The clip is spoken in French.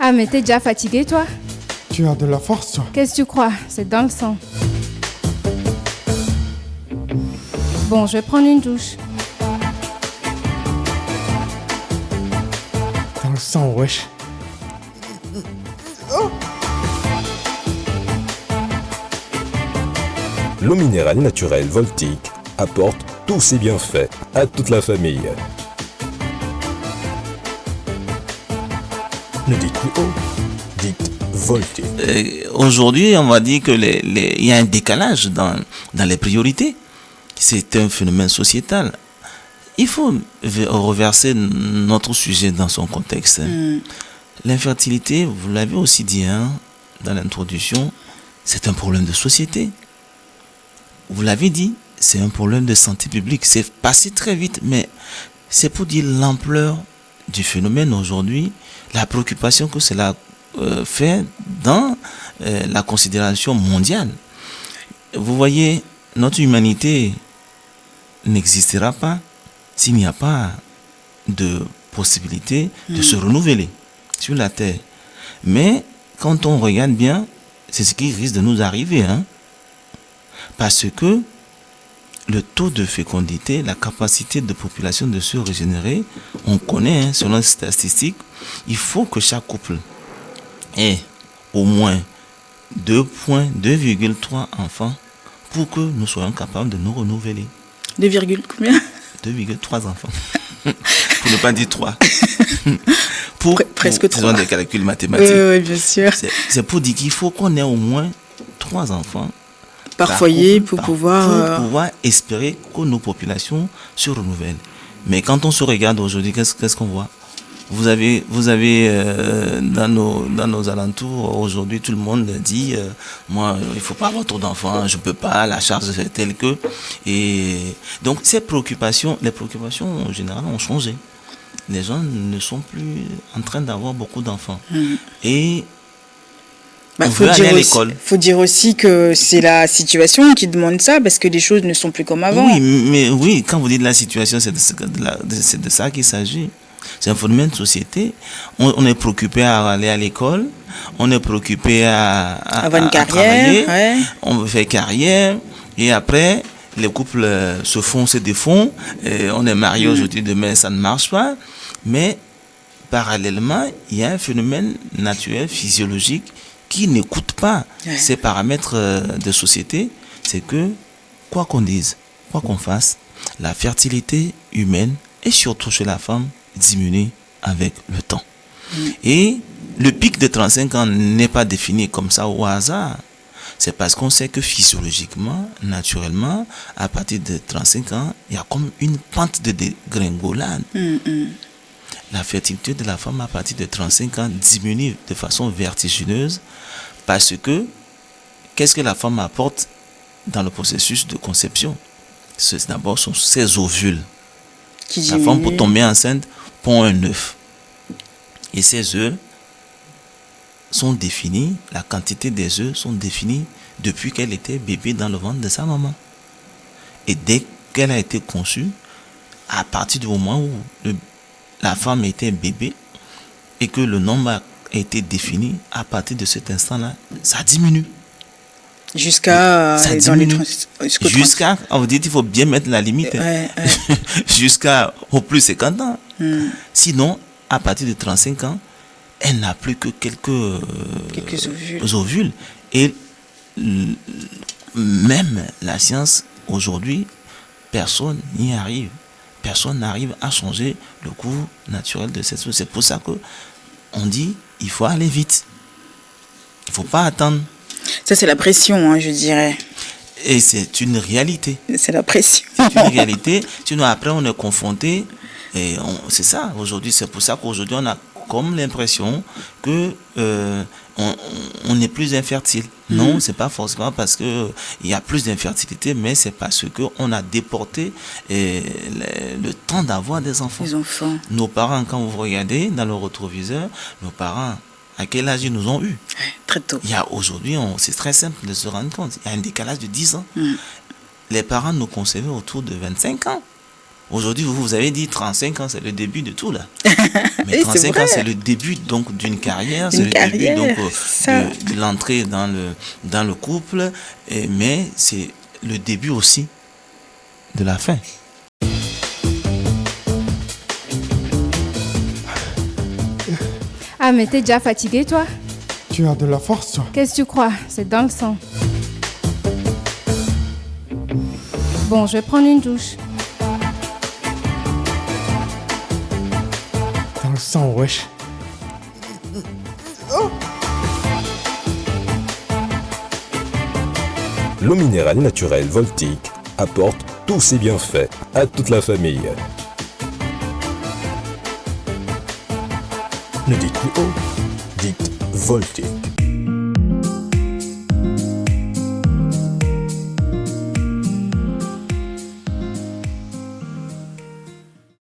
Ah, mais t'es déjà fatigué, toi? Tu as de la force, toi. Qu'est-ce que tu crois? C'est dans le sang. Bon, je vais prendre une douche. Dans le sang, wesh. L'eau minérale naturelle Voltic apporte tous ses bienfaits à toute la famille. Ne dites plus eau, dites Voltic. Aujourd'hui, on va dire que il y a un décalage dans les priorités. C'est un phénomène sociétal. Il faut reverser notre sujet dans son contexte. L'infertilité, vous l'avez aussi dit dans l'introduction, c'est un problème de société. Vous l'avez dit, c'est un problème de santé publique. C'est passé très vite, mais c'est pour dire l'ampleur du phénomène aujourd'hui, la préoccupation que cela fait dans la considération mondiale. Vous voyez, notre humanité n'existera pas s'il n'y a pas de possibilité de se renouveler sur la Terre. Mais quand on regarde bien, c'est ce qui risque de nous arriver. Parce que le taux de fécondité, la capacité de population de se régénérer, on connaît, selon les statistiques, il faut que chaque couple ait au moins 2,3 enfants pour que nous soyons capables de nous renouveler. 2, combien? 2,3 enfants. Pour ne pas dire 3. Presque 3. Ce sont des calculs mathématiques. Oui, bien sûr. C'est pour dire qu'il faut qu'on ait au moins 3 enfants par foyer pour pouvoir espérer que nos populations se renouvellent. Mais quand on se regarde aujourd'hui, qu'est-ce qu'on voit? Vous avez dans nos alentours aujourd'hui, tout le monde dit moi il faut pas avoir trop d'enfants, je peux pas, la charge est telle que. Et donc les préoccupations en général ont changé. Les gens ne sont plus en train d'avoir beaucoup d'enfants. Et faut dire aussi que c'est la situation qui demande ça, parce que les choses ne sont plus comme avant. Oui, mais oui, quand vous dites la situation, c'est de ça qu'il s'agit. C'est un phénomène de société. On est préoccupé à aller à l'école, on est préoccupé à avoir une carrière, travailler, ouais. On veut faire carrière, et après, les couples se défont, et on est marié aujourd'hui, demain ça ne marche pas. Mais parallèlement, il y a un phénomène naturel, physiologique, qui n'écoute pas ces paramètres de société. C'est que, quoi qu'on dise, quoi qu'on fasse, la fertilité humaine, et surtout chez la femme, diminue avec le temps. Et le pic de 35 ans n'est pas défini comme ça au hasard. C'est parce qu'on sait que physiologiquement, naturellement, à partir de 35 ans, il y a comme une pente de dégringolade. La fertilité de la femme à partir de 35 ans diminue de façon vertigineuse parce que qu'est-ce que la femme apporte dans le processus de conception? C'est d'abord ses ovules. La femme, pour tomber enceinte, pond un œuf. Et ces œufs sont définis, la quantité des œufs sont définies depuis qu'elle était bébé dans le ventre de sa maman. Et dès qu'elle a été conçue, à partir du moment où la femme était bébé et que le nombre a été défini, à partir de cet instant-là, ça diminue. Jusqu'à on vous dit qu'il faut bien mettre la limite. Jusqu'à au plus 50 ans. Sinon, à partir de 35 ans, elle n'a plus que quelques ovules. Et même la science, aujourd'hui, personne n'y arrive. Personne n'arrive à changer le cours naturel de cette chose. C'est pour ça qu'on dit il faut aller vite. Il ne faut pas attendre. Ça, c'est la pression, je dirais. Et c'est une réalité. C'est la pression. C'est une réalité. Sinon, après, on est confronté. Et c'est ça, aujourd'hui. C'est pour ça qu'aujourd'hui, on a comme l'impression que on est plus infertile. Non, c'est pas forcément parce que il y a plus d'infertilité, mais c'est parce que on a déporté le temps d'avoir des enfants. Les enfants. Nos parents, quand vous regardez dans le rétroviseur, nos parents, à quel âge ils nous ont eu? Très tôt. Il y a aujourd'hui, c'est très simple de se rendre compte. Il y a un décalage de 10 ans. Les parents nous concevaient autour de 25 ans. Aujourd'hui, vous avez dit 35 ans, c'est le début de tout là. Mais Et c'est 35 vrai. ans, c'est le début donc d'une carrière, c'est Une le carrière, début donc ça. de l'entrée dans le couple, mais c'est le début aussi de la fin. Ah, mais t'es déjà fatigué, toi? Tu as de la force, toi. Qu'est-ce que tu crois? C'est dans le sang. Bon, je vais prendre une douche. Dans le sang, wesh. L'eau minérale naturelle Voltique apporte tous ses bienfaits à toute la famille. Ne dites plus haut, dites Voltique.